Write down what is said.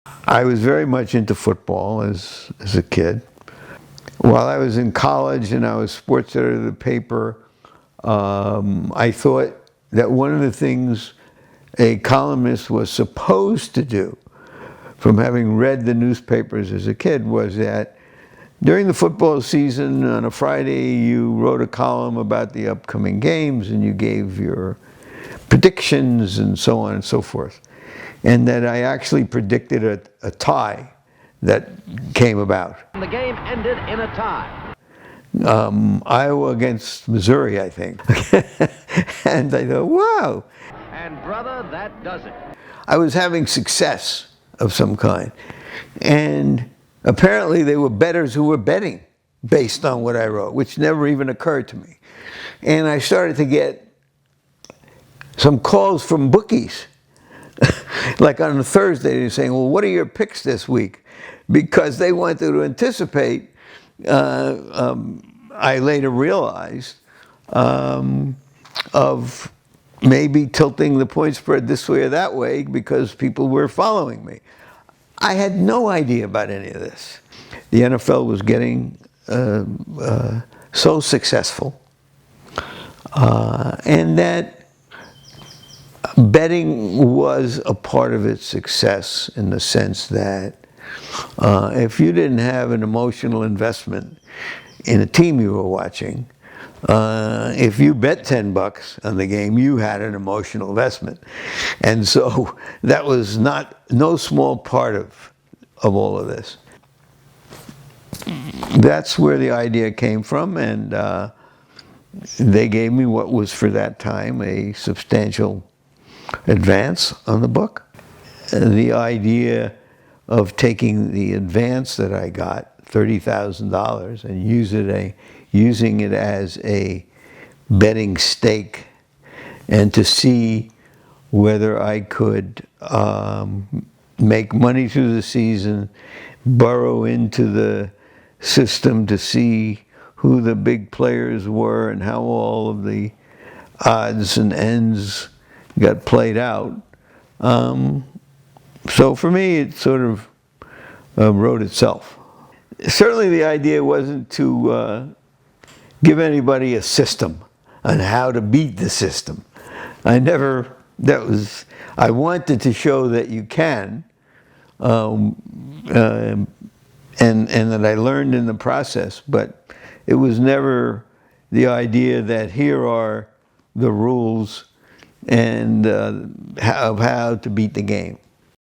I was very much into football as a kid. While I was in college and I was sports editor of the paper, I thought that one of the things a columnist was supposed to do, from having read the newspapers as a kid, was that during the football season on a Friday you wrote a column about the upcoming games and you gave your predictions and so on and so forth. And that I actually predicted a tie that came about. The game ended in a tie. Iowa against Missouri, I think. And I thought, wow. And brother, that does it. I was having success of some kind. And apparently they were bettors who were betting based on what I wrote, which never even occurred to me. And I started to get some calls from bookies. Like on a Thursday, they're saying, well, what are your picks this week? Because they wanted to anticipate, I later realized, of maybe tilting the point spread this way or that way because people were following me. I had no idea about any of this. The NFL was getting so successful, and that betting was a part of its success in the sense that if you didn't have an emotional investment in a team you were watching, if you bet $10 on the game, you had an emotional investment. And so that was no small part of all of this. That's where the idea came from, and they gave me what was for that time a substantial advance on the book. The idea of taking the advance that I got, $30,000, and using it as a betting stake, and to see whether I could make money through the season, burrow into the system to see who the big players were and how all of the odds and ends got played out. So for me, it sort of wrote itself. Certainly the idea wasn't to give anybody a system on how to beat the system. I wanted to show that you can, and that I learned in the process, but it was never the idea that here are the rules and of how to beat the game.